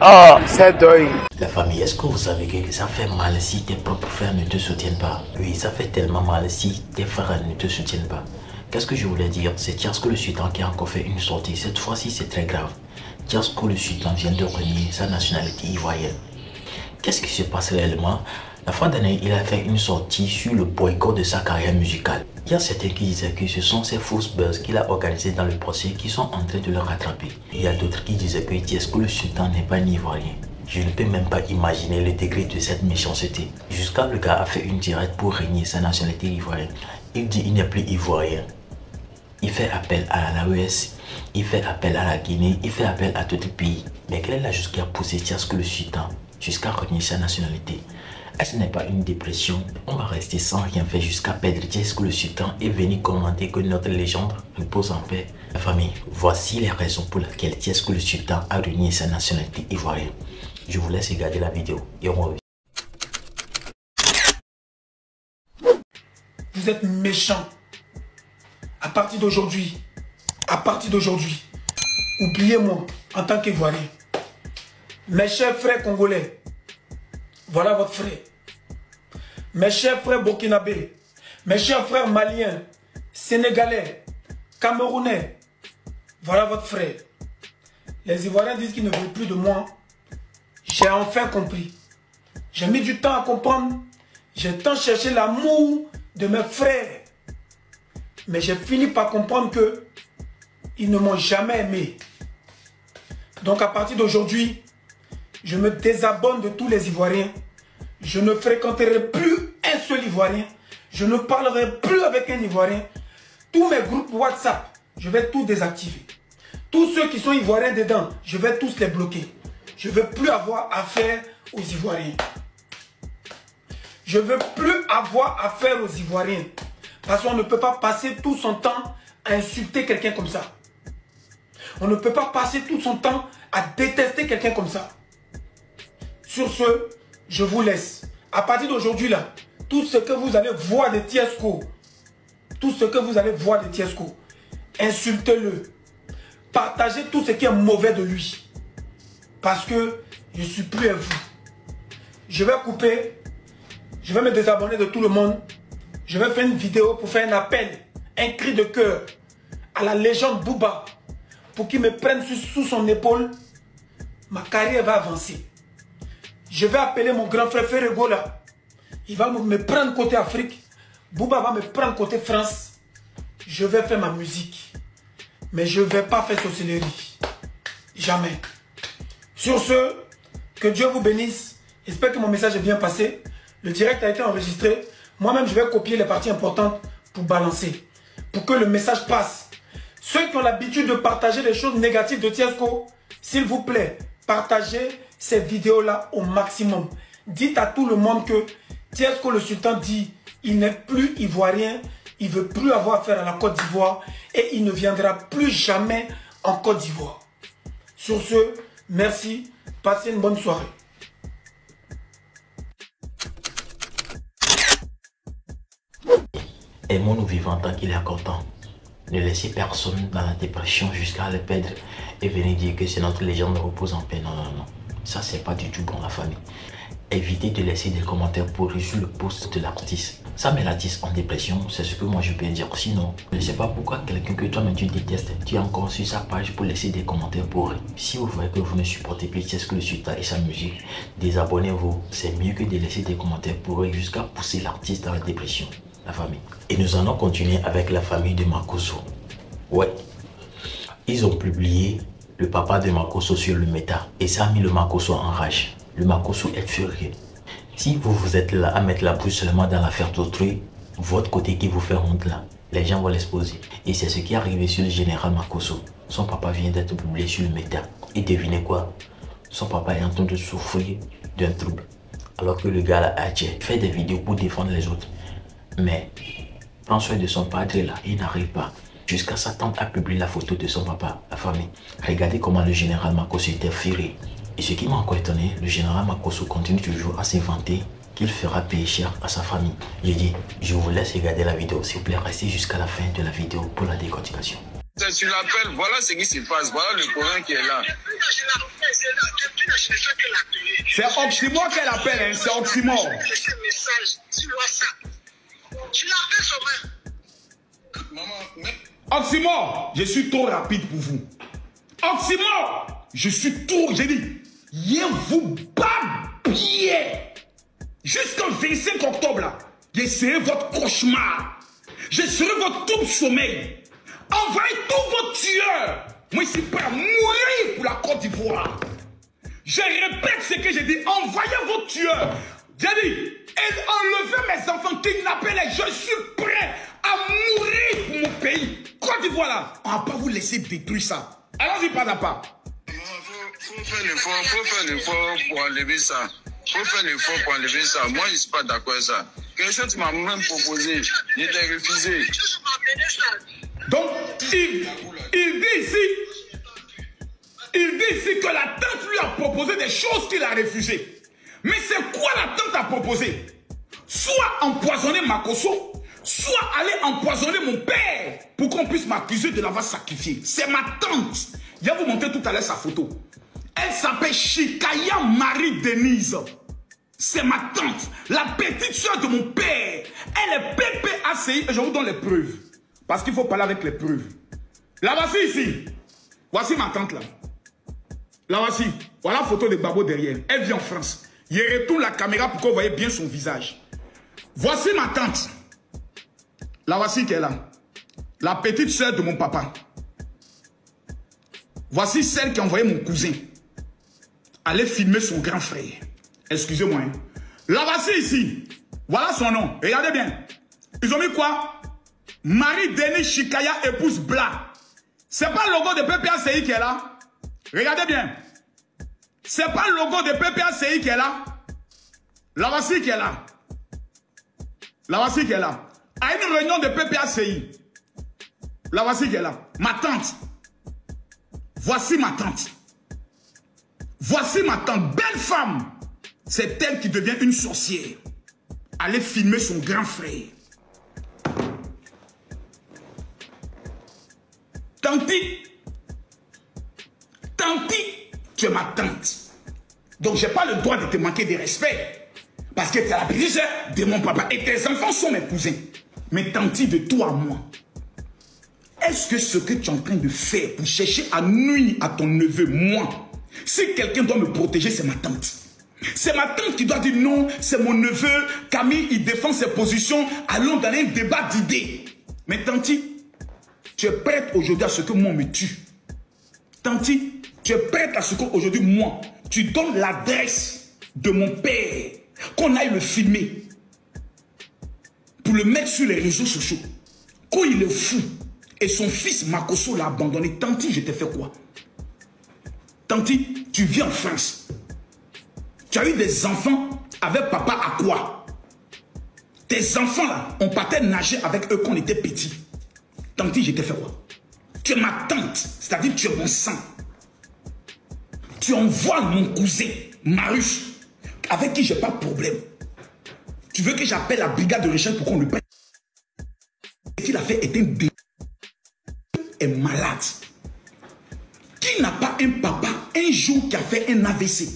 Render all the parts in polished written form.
Oh, c'est deuil. La famille, est-ce que vous savez que ça fait mal si tes propres frères ne te soutiennent pas? Oui, ça fait tellement mal si tes frères ne te soutiennent pas. Qu'est-ce que je voulais dire? C'est Tiasco le Sultan qui a encore fait une sortie. Cette fois-ci, c'est très grave. Tiasco le Sultan vient de renier sa nationalité ivoirienne. Qu'est-ce qui se passe réellement? La fois dernière, il a fait une sortie sur le boycott de sa carrière musicale. Il y a certains qui disaient que ce sont ces fausses buzz qu'il a organisées dans le procès qui sont en train de le rattraper. Et il y a d'autres qui disaient que Tiasco le Sultan n'est pas un Ivoirien. Je ne peux même pas imaginer le degré de cette méchanceté. Jusqu'à le gars a fait une directe pour régner sa nationalité ivoirienne. Il dit qu'il n'est plus ivoirien. Il fait appel à l'AES, il fait appel à la Guinée, il fait appel à tout le pays. Mais quelle est la chose qui a poussé Tiasco le Sultan jusqu'à renier sa nationalité? Est-ce n'est pas une dépression? On va rester sans rien faire jusqu'à perdre Tiasco le Sultan et venir commenter que notre légende repose en paix. La famille, voici les raisons pour lesquelles Tiasco le Sultan a renié sa nationalité ivoirienne. Je vous laisse regarder la vidéo et on revient. Vous êtes méchants. À partir d'aujourd'hui, oubliez-moi en tant qu'Ivoirien. Mes chers frères congolais, voilà votre frère. Mes chers frères burkinabés, mes chers frères maliens, sénégalais, camerounais, voilà votre frère. Les Ivoiriens disent qu'ils ne veulent plus de moi. J'ai enfin compris. J'ai mis du temps à comprendre. J'ai tant cherché l'amour de mes frères. Mais j'ai fini par comprendre que ils ne m'ont jamais aimé. Donc à partir d'aujourd'hui, je me désabonne de tous les Ivoiriens. Je ne fréquenterai plus un seul Ivoirien. Je ne parlerai plus avec un Ivoirien. Tous mes groupes WhatsApp, je vais tout désactiver. Tous ceux qui sont Ivoiriens dedans, je vais tous les bloquer. Je ne veux plus avoir affaire aux Ivoiriens. Je ne veux plus avoir affaire aux Ivoiriens. Parce qu'on ne peut pas passer tout son temps à insulter quelqu'un comme ça. On ne peut pas passer tout son temps à détester quelqu'un comme ça. Sur ce, je vous laisse. À partir d'aujourd'hui là, tout ce que vous allez voir de Tiasco, insultez-le. Partagez tout ce qui est mauvais de lui. Parce que je ne suis plus à vous. Je vais couper. Je vais me désabonner de tout le monde. Je vais faire une vidéo pour faire un appel, un cri de cœur à la légende Booba pour qu'il me prenne sous son épaule. Ma carrière va avancer. Je vais appeler mon grand frère Ferrego là. Il va me prendre côté Afrique. Booba va me prendre côté France. Je vais faire ma musique. Mais je ne vais pas faire sorcellerie. Jamais. Sur ce, que Dieu vous bénisse. J'espère que mon message est bien passé. Le direct a été enregistré. Moi-même, je vais copier les parties importantes pour balancer. Pour que le message passe. Ceux qui ont l'habitude de partager des choses négatives de Tiasco, s'il vous plaît, partagez ces vidéos-là au maximum. Dites à tout le monde que Tiasco le Sultan dit il n'est plus ivoirien, il ne veut plus avoir affaire à la Côte d'Ivoire et il ne viendra plus jamais en Côte d'Ivoire. Sur ce, merci, passez une bonne soirée. Aimons-nous vivants tant qu'il est content. Ne laissez personne dans la dépression jusqu'à le perdre et venir dire que c'est notre légende repose en paix. Non, non, non. Ça, c'est pas du tout bon, la famille. Évitez de laisser des commentaires pourris sur le post de l'artiste. Ça met l'artiste en dépression, c'est ce que moi je peux dire. Sinon, je ne sais pas pourquoi quelqu'un que toi-même tu détestes, tu es encore sur sa page pour laisser des commentaires pourris. Si vous voyez que vous ne supportez plus Tiasco le Sultan et sa musique, désabonnez-vous. C'est mieux que de laisser des commentaires pourris jusqu'à pousser l'artiste dans la dépression. La famille. Et nous allons continuer avec la famille de Makosso. Ouais. Ils ont publié le papa de Makosso sur le méta. Et ça a mis le Makosso en rage. Le Makosso est furieux. Si vous êtes là à mettre la bouche seulement dans l'affaire d'autrui, votre côté qui vous fait honte là, les gens vont l'exposer. Et c'est ce qui est arrivé sur le général Makosso. Son papa vient d'être publié sur le méta. Et devinez quoi? Son papa est en train de souffrir d'un trouble. Alors que le gars là, fait des vidéos pour défendre les autres. Mais, prend soin de son padre là, il n'arrive pas. Jusqu'à sa tante a publié la photo de son papa, la famille. Regardez comment le général Makosso était furieux. Et ce qui m'a encore étonné, le général Makosso continue toujours à s'inventer qu'il fera payer cher à sa famille. J'ai dit, je vous laisse regarder la vidéo. S'il vous plaît, restez jusqu'à la fin de la vidéo pour la décortication. Tu l'appelles, voilà ce qui se passe, voilà le courant qui est là. C'est Oxymore qu'elle appelle, hein, c'est Oxymore. Oxymore, je suis trop rapide pour vous. Oxymore, je suis trop, j'ai dit, je vous bats bien. Jusqu'au 25 octobre, là, je serai votre cauchemar. Je serai votre trouble sommeil. Envoyez tous vos tueurs. Moi, je suis prêt à mourir pour la Côte d'Ivoire. Je répète ce que j'ai dit. Envoyez vos tueurs. J'ai dit, enlevez mes enfants, kidnappez-les. Je suis prêt à mourir pour mon pays. Côte d'Ivoire, là, on ne va pas vous laisser détruire ça. Allons-y pas à pas. Il faut faire l'effort pour enlever ça. Faut faire l'effort pour enlever ça. Moi, je ne suis pas d'accord avec ça. Quelque chose tu m'as même proposé, je t'ai refusé. Donc, il dit ici que la tante lui a proposé des choses qu'il a refusées. Mais c'est quoi la tante a proposé? Soit empoisonner Makosso, soit aller empoisonner mon père pour qu'on puisse m'accuser de l'avoir sacrifié. C'est ma tante. Je vais vous montrer tout à l'heure sa photo. Elle s'appelle Chikaya Marie-Denise. C'est ma tante, la petite soeur de mon père. Elle est PPACI et je vous donne les preuves. Parce qu'il faut parler avec les preuves. La voici ici. Voici ma tante là. La voici. Voilà la photo de Babo derrière. Elle vit en France. Je retourne la caméra pour que vous voyez bien son visage. Voici ma tante. La voici qui est là. La petite soeur de mon papa. Voici celle qui a envoyé mon cousin aller filmer son grand frère. Excusez-moi. Hein. La voici ici. Voilà son nom. Regardez bien. Ils ont mis quoi? Marie-Denis Chikaya, épouse Bla. C'est pas le logo de PPACI qui est là. Regardez bien. C'est pas le logo de PPACI qui est là. La voici qui est là. La voici qui est là. À une réunion de PPACI. La voici qui est là. Ma tante. Voici ma tante. Voici ma tante. Belle femme. C'est elle qui devient une sorcière. Aller filmer son grand frère. Tanti, tu es ma tante. Donc, je n'ai pas le droit de te manquer de respect. Parce que tu es la petite sœur de mon papa. Et tes enfants sont mes cousins. Mais tanti, de toi à moi. Est-ce que ce que tu es en train de faire pour chercher à nuire à ton neveu, moi, si quelqu'un doit me protéger, c'est ma tante. C'est ma tante qui doit dire non, c'est mon neveu. Camille, il défend ses positions. Allons dans un débat d'idées. Mais tanti, tu es prête aujourd'hui à ce que moi me tue. Tanti, tu es prête à ce qu'aujourd'hui moi, tu donnes l'adresse de mon père, qu'on aille le filmer, pour le mettre sur les réseaux sociaux. Quand il est fou, et son fils Makosso l'a abandonné. Tanti, je t'ai fait quoi? Tanti, tu vis en France. Tu as eu des enfants avec papa à quoi? Tes enfants là, on partait nager avec eux quand on était petits. Tanti, je t'ai fait quoi? Tu es ma tante, c'est-à-dire tu es mon sang. Tu envoies mon cousin, Marius, avec qui je n'ai pas de problème. Tu veux que j'appelle la brigade de recherche pour qu'on le paye? Ce qu'il a fait est un dé. Est malade. Qui n'a pas un papa un jour qui a fait un AVC?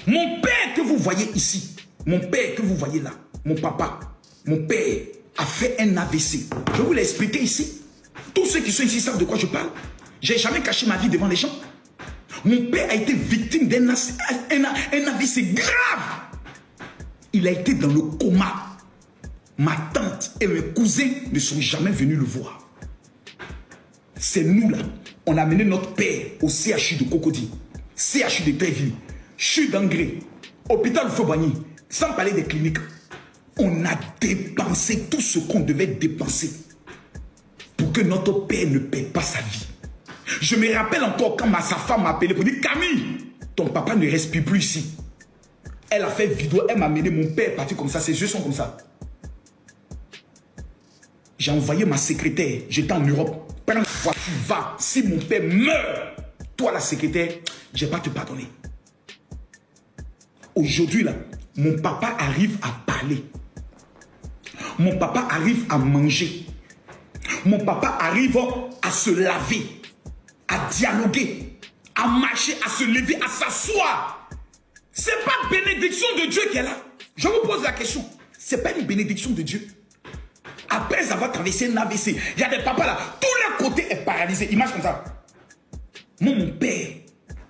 Mon père que vous voyez ici, mon père que vous voyez là, mon papa, mon père a fait un AVC. Je vais vous l'expliquer ici. Tous ceux qui sont ici savent de quoi je parle. Je n'ai jamais caché ma vie devant les gens. Mon père a été victime d'un AVC grave. Il a été dans le coma. Ma tante et mes cousins ne sont jamais venus le voir. C'est nous là. On a amené notre père au CHU de Cocody, CHU de Tréville, CHU d'Angré, hôpital Fobagny, sans parler des cliniques. On a dépensé tout ce qu'on devait dépenser pour que notre père ne perde pas sa vie. Je me rappelle encore quand sa femme m'a appelé pour dire Camille, ton papa ne respire plus ici. Elle a fait vidéo, elle m'a amené, mon père parti comme ça, ses yeux sont comme ça. J'ai envoyé ma secrétaire, j'étais en Europe. Prends la voiture, va. Si mon père meurt, toi la secrétaire, je ne vais pas te pardonner. Aujourd'hui là, mon papa arrive à parler. Mon papa arrive à manger. Mon papa arrive à se laver, à dialoguer. à marcher, à se lever, à s'asseoir. Ce n'est pas bénédiction de Dieu qui est là. Je vous pose la question. Ce n'est pas une bénédiction de Dieu. Après avoir traversé un AVC, il y a des papas là, tout leur côté est paralysé. Il marche comme ça. Moi, mon père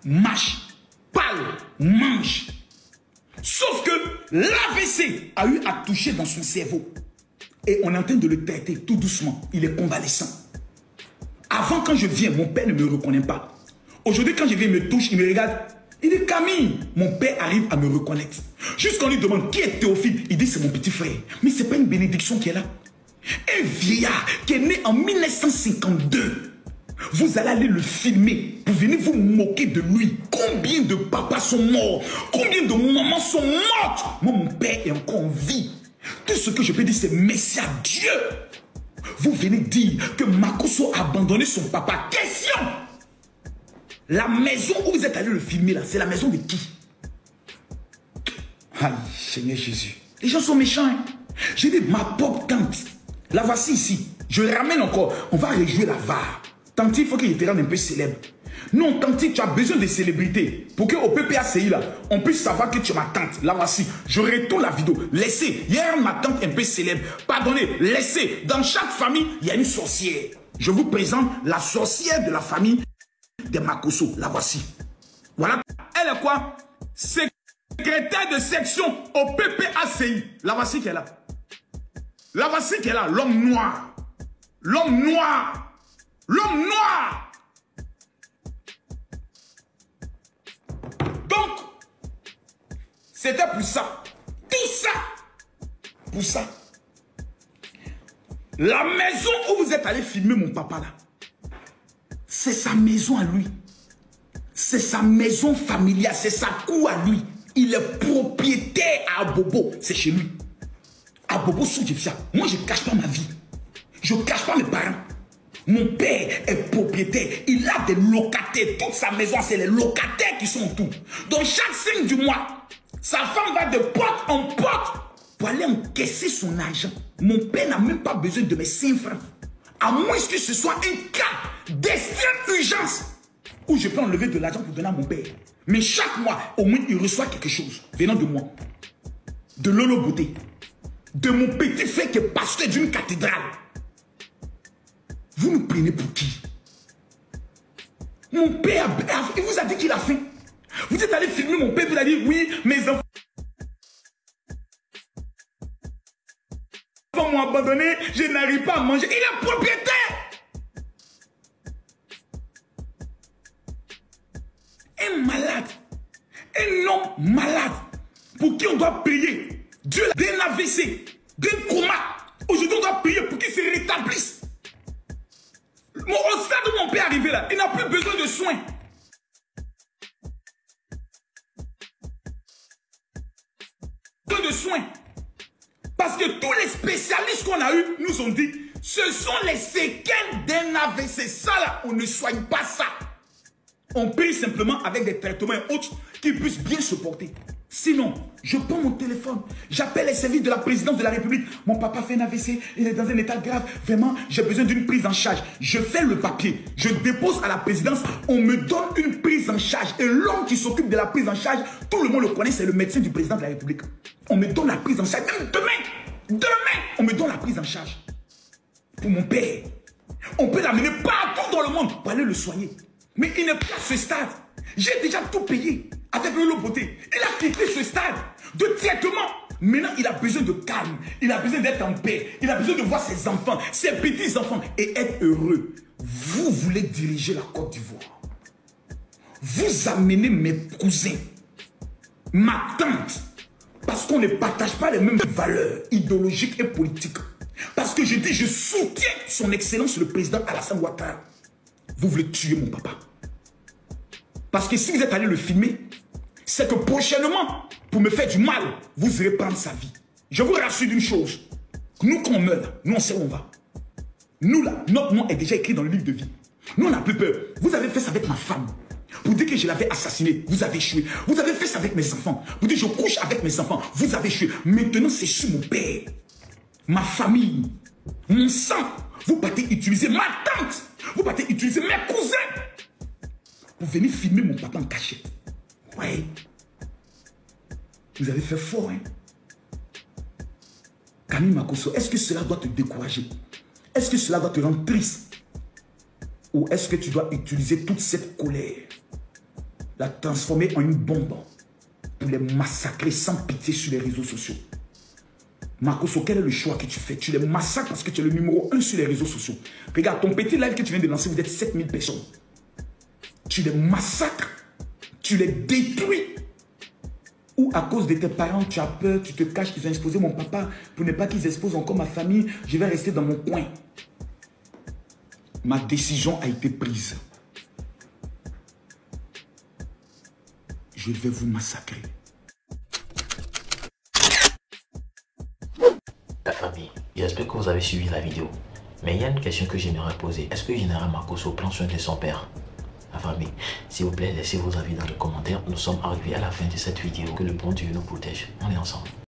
marche, parle, mange. Sauf que l'AVC a eu à toucher dans son cerveau. Et on est en train de le traiter tout doucement. Il est convalescent. Avant, quand je viens, mon père ne me reconnaît pas. Aujourd'hui, quand je viens, il me touche, il me regarde. Il dit Camille, mon père arrive à me reconnaître. Jusqu'on lui demande qui est Théophile, il dit c'est mon petit frère. Mais ce n'est pas une bénédiction qui est là. Un vieillard qui est né en 1952. Vous allez aller le filmer pour venir vous moquer de lui. Combien de papas sont morts? Combien de mamans sont mortes? Moi, mon père est encore en vie. Tout ce que je peux dire, c'est merci à Dieu. Vous venez dire que Makosso a abandonné son papa. Question! La maison où vous êtes allé le filmer là, c'est la maison de qui? Aïe, Seigneur Jésus. Les gens sont méchants. Hein? J'ai dit, ma pauvre tante, la voici ici. Je le ramène encore. On va rejouer la VAR. Tante, il faut qu'il te rende un peu célèbre. Non, tante, tu as besoin de célébrité. Pour qu'au PPACI, là, on puisse savoir que tu es ma tante. La voici. Je retourne la vidéo. Laissez. Hier, ma tante un peu célèbre. Pardonnez, laissez. Dans chaque famille, il y a une sorcière. Je vous présente la sorcière de la famille de Makosso. La voici. Voilà. Elle est quoi? Secrétaire de section au PPACI. La voici qui est là. La voici qui est là. L'homme noir. L'homme noir. L'homme noir. Donc, c'était pour ça. Tout ça. Pour ça. La maison où vous êtes allé filmer mon papa là, c'est sa maison à lui. C'est sa maison familiale. C'est sa cour à lui. Il est propriétaire à Abobo. C'est chez lui. Abobo Soudjefia. Moi, je ne cache pas ma vie. Je ne cache pas mes parents. Mon père est propriétaire. Il a des locataires. Toute sa maison, c'est les locataires qui sont autour. Donc, chaque 5 du mois, sa femme va de porte en porte pour aller encaisser son argent. Mon père n'a même pas besoin de mes 5 francs. À moins que ce soit un cas d'extrême urgence où je peux enlever de l'argent pour donner à mon père. Mais chaque mois, au moins, il reçoit quelque chose venant de moi. De Lolo Beauté. De mon petit frère qui est pasteur d'une cathédrale. Vous nous prenez pour qui? Mon père, il vous a dit qu'il a faim. Vous êtes allé filmer mon père, vous avez dit oui, mes enfants m'ont abandonné, je n'arrive pas à manger. Il est propriétaire. Un malade, un homme malade, pour qui on doit payer Dieu d'un AVC, d'un coma. Aujourd'hui, on doit payer pour qu'il se rétablisse. Au stade où mon père est arrivé là, il n'a plus besoin de soins. De soins. Parce que tous les spécialistes qu'on a eu nous ont dit, ce sont les séquelles d'un AVC. Ça là, on ne soigne pas ça. On paye simplement avec des traitements et autres qui puissent bien se porter. Sinon, je prends mon téléphone, j'appelle les services de la présidence de la République. Mon papa fait un AVC, il est dans un état grave. Vraiment, j'ai besoin d'une prise en charge. Je fais le papier, je dépose à la présidence, on me donne une prise en charge. Et l'homme qui s'occupe de la prise en charge, tout le monde le connaît, c'est le médecin du président de la République. On me donne la prise en charge, même demain, on me donne la prise en charge. Pour mon père, on peut l'amener partout dans le monde pour aller le soigner. Mais il n'est pas à ce stade. J'ai déjà tout payé avec le Beauté. Il a quitté ce stade de traitement. Maintenant, il a besoin de calme. Il a besoin d'être en paix. Il a besoin de voir ses enfants, ses petits-enfants et être heureux. Vous voulez diriger la Côte d'Ivoire. Vous amenez mes cousins, ma tante, parce qu'on ne partage pas les mêmes valeurs idéologiques et politiques. Parce que je dis, je soutiens son excellence le président Alassane Ouattara. Vous voulez tuer mon papa. Parce que si vous êtes allé le filmer, c'est que prochainement, pour me faire du mal, vous irez prendre sa vie. Je vous rassure d'une chose. Nous, quand on meurt, nous, on sait où on va. Nous, là, notre nom est déjà écrit dans le livre de vie. Nous, on n'a plus peur. Vous avez fait ça avec ma femme. Pour dire que je l'avais assassiné, vous avez échoué. Vous avez fait ça avec mes enfants. Pour dire que je couche avec mes enfants, vous avez échoué. Maintenant, c'est sur mon père, ma famille, mon sang. Vous partez utiliser ma tante. Vous partez utiliser mes cousins pour venir filmer mon papa en cachette. Ouais. Vous avez fait fort, hein. Camille Makosso, est-ce que cela doit te décourager? Est-ce que cela doit te rendre triste? Ou est-ce que tu dois utiliser toute cette colère, la transformer en une bombe pour les massacrer sans pitié sur les réseaux sociaux? Makosso, quel est le choix que tu fais? Tu les massacres parce que tu es le numéro 1 sur les réseaux sociaux. Regarde, ton petit live que tu viens de lancer, vous êtes 7000 personnes. Tu les massacres, tu les détruis. Ou à cause de tes parents, tu as peur, tu te caches, ils ont exposé mon papa pour ne pas qu'ils exposent encore ma famille, je vais rester dans mon coin. Ma décision a été prise. Je vais vous massacrer. La famille, j'espère que vous avez suivi la vidéo. Mais il y a une question que j'aimerais poser. Est-ce que le général Makosso prend soin de son père? La famille, s'il vous plaît, laissez vos avis dans les commentaires. Nous sommes arrivés à la fin de cette vidéo. Que le bon Dieu nous protège. On est ensemble.